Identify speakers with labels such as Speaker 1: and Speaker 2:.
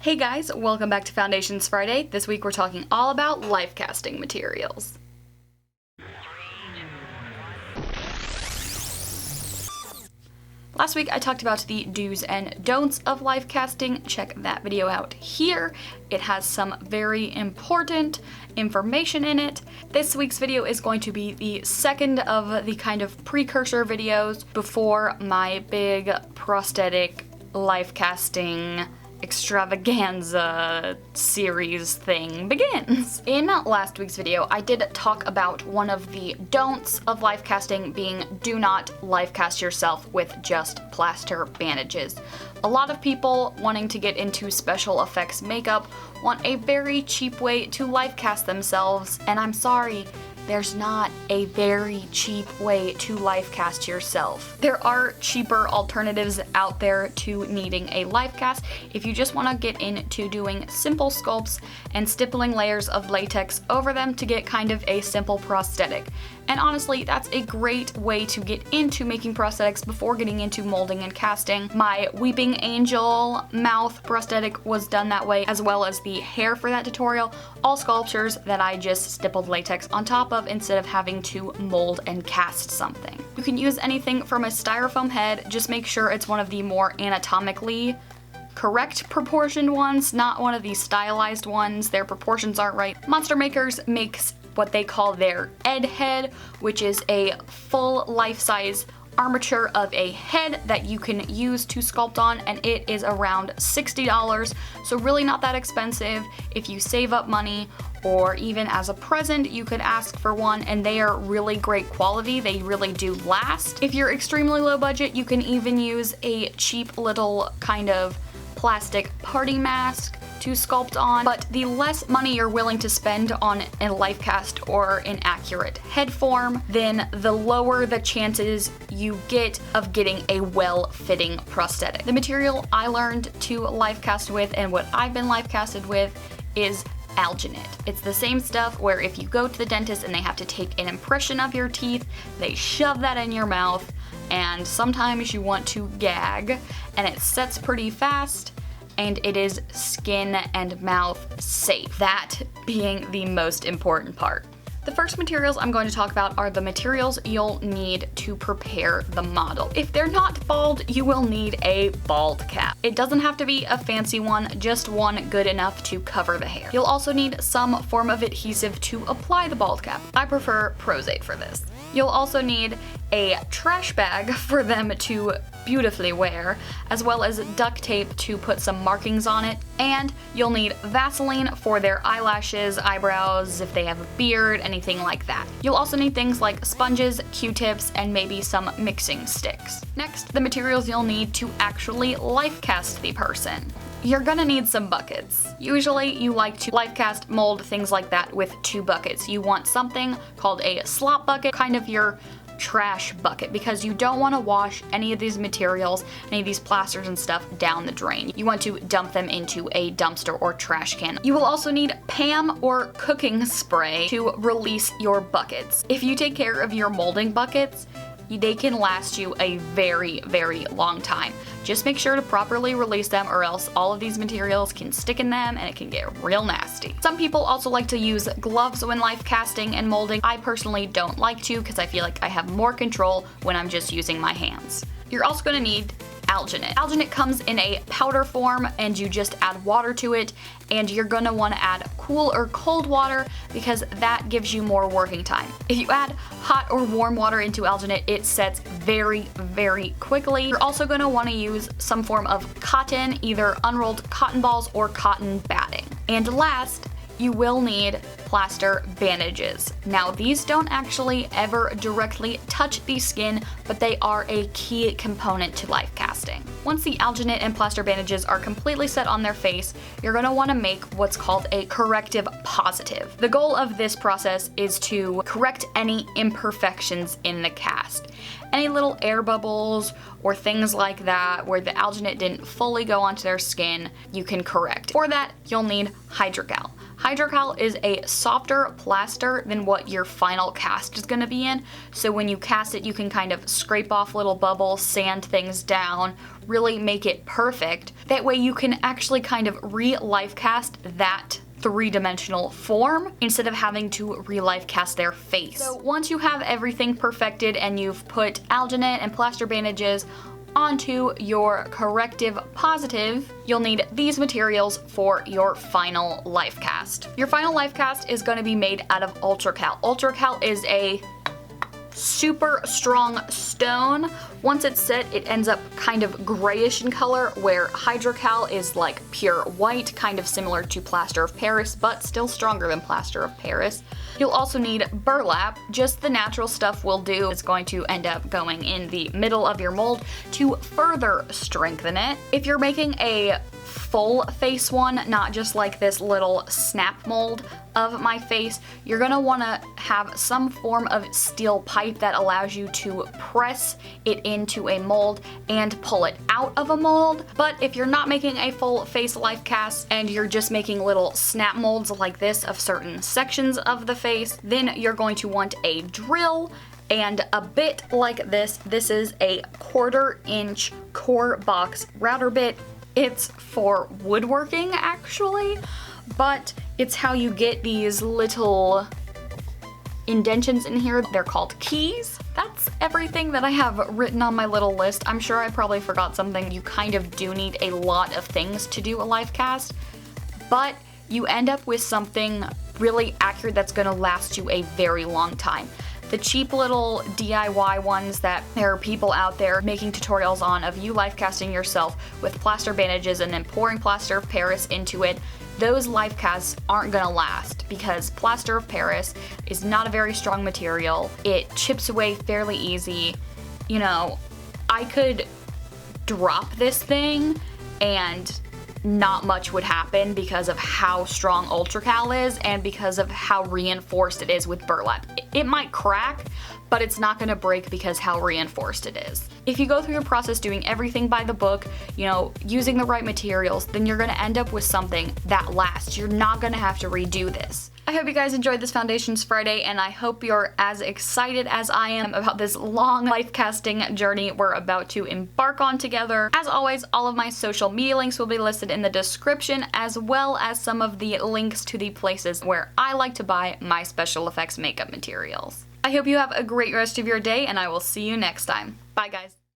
Speaker 1: Hey guys, welcome back to Foundations Friday. This week we're talking all about life casting materials. Last week I talked about the do's and don'ts of life casting. Check that video out here. It has some very important information in it. This week's video is going to be the second of the kind of precursor videos before my big prosthetic life casting extravaganza series thing begins. In last week's video, I did talk about one of the don'ts of life casting being do not life cast yourself with just plaster bandages. A lot of people wanting to get into special effects makeup want a very cheap way to life cast themselves, and I'm sorry, there's not a very cheap way to life cast yourself. There are cheaper alternatives out there to needing a life cast if you just want to get into doing simple sculpts and stippling layers of latex over them to get kind of a simple prosthetic. And honestly, that's a great way to get into making prosthetics before getting into molding and casting. My Weeping Angel mouth prosthetic was done that way, as well as the hair for that tutorial. All sculptures that I just stippled latex on top of instead of having to mold and cast something. You can use anything from a styrofoam head, just make sure it's one of the more anatomically correct proportioned ones, not one of these stylized ones. Their proportions aren't right. Monster Makers makes what they call their Ed head, which is a full life-size armature of a head that you can use to sculpt on, and it is around $60, so really not that expensive. If you save up money, or even as a present, you could ask for one, and they are really great quality. They really do last. If you're extremely low budget, you can even use a cheap little kind of plastic party mask to sculpt on, but the less money you're willing to spend on a life cast or an accurate head form, then the lower the chances you get of getting a well-fitting prosthetic. The material I learned to life cast with and what I've been life casted with is alginate. It's the same stuff where if you go to the dentist and they have to take an impression of your teeth, they shove that in your mouth, and sometimes you want to gag, and it sets pretty fast, and it is skin and mouth safe. That being the most important part. The first materials I'm going to talk about are the materials you'll need to prepare the model. If they're not bald, you will need a bald cap. It doesn't have to be a fancy one, just one good enough to cover the hair. You'll also need some form of adhesive to apply the bald cap. I prefer Prozate for this. You'll also need a trash bag for them to beautifully wear, as well as duct tape to put some markings on it, and you'll need Vaseline for their eyelashes, eyebrows, if they have a beard, anything like that. You'll also need things like sponges, Q-tips, and maybe some mixing sticks. Next, the materials you'll need to actually life cast the person. You're gonna need some buckets. Usually you like to life cast, mold, things like that with 2 buckets. You want something called a slop bucket, kind of your trash bucket, because you don't want to wash any of these materials, any of these plasters and stuff down the drain. You want to dump them into a dumpster or trash can. You will also need Pam or cooking spray to release your buckets. If you take care of your molding buckets, they can last you a very, very long time. Just make sure to properly release them, or else all of these materials can stick in them and it can get real nasty. Some people also like to use gloves when life casting and molding. I personally don't like to because I feel like I have more control when I'm just using my hands. You're also going to need alginate. Alginate comes in a powder form, and you just add water to it, and you're gonna want to add cool or cold water because that gives you more working time. If you add hot or warm water into alginate, it sets very, very quickly. You're also gonna want to use some form of cotton, either unrolled cotton balls or cotton batting. And last, you will need plaster bandages. Now, these don't actually ever directly touch the skin, but they are a key component to life casting. Once the alginate and plaster bandages are completely set on their face, you're going to want to make what's called a corrective positive. The goal of this process is to correct any imperfections in the cast. Any little air bubbles or things like that where the alginate didn't fully go onto their skin, you can correct. For that, you'll need Hydrogal. Hydrocal is a softer plaster than what your final cast is going to be in, so when you cast it you can kind of scrape off little bubbles, sand things down, really make it perfect. That way you can actually kind of re-life cast that three-dimensional form instead of having to re-life cast their face. So once you have everything perfected and you've put alginate and plaster bandages onto your Corrective Positive, you'll need these materials for your final life cast. Your final life cast is going to be made out of Ultracal. Ultracal is a super strong stone. Once it's set, it ends up kind of grayish in color, where Hydrocal is like pure white, kind of similar to Plaster of Paris, but still stronger than Plaster of Paris. You'll also need burlap. Just the natural stuff will do. It's going to end up going in the middle of your mold to further strengthen it. If you're making a full face one, not just like this little snap mold of my face, you're gonna wanna have some form of steel pipe that allows you to press it into a mold and pull it out of a mold. But if you're not making a full face life cast and you're just making little snap molds like this of certain sections of the face, then you're going to want a drill and a bit like this. This is a 1/4 inch core box router bit. It's for woodworking actually, but it's how you get these little indentions in here. They're called keys. That's everything that I have written on my little list. I'm sure I probably forgot something. You kind of do need a lot of things to do a life cast, but you end up with something really accurate that's gonna last you a very long time. The cheap little DIY ones that there are people out there making tutorials on of you life casting yourself with plaster bandages and then pouring plaster of Paris into it, those life casts aren't gonna last because plaster of Paris is not a very strong material. It chips away fairly easy. You know, I could drop this thing and not much would happen because of how strong Ultracal is and because of how reinforced it is with burlap. It might crack, but it's not gonna break because how reinforced it is. If you go through your process doing everything by the book, you know, using the right materials, then you're gonna end up with something that lasts. You're not gonna have to redo this. I hope you guys enjoyed this Foundations Friday, and I hope you're as excited as I am about this long life casting journey we're about to embark on together. As always, all of my social media links will be listed in the description, as well as some of the links to the places where I like to buy my special effects makeup materials. I hope you have a great rest of your day, and I will see you next time. Bye guys.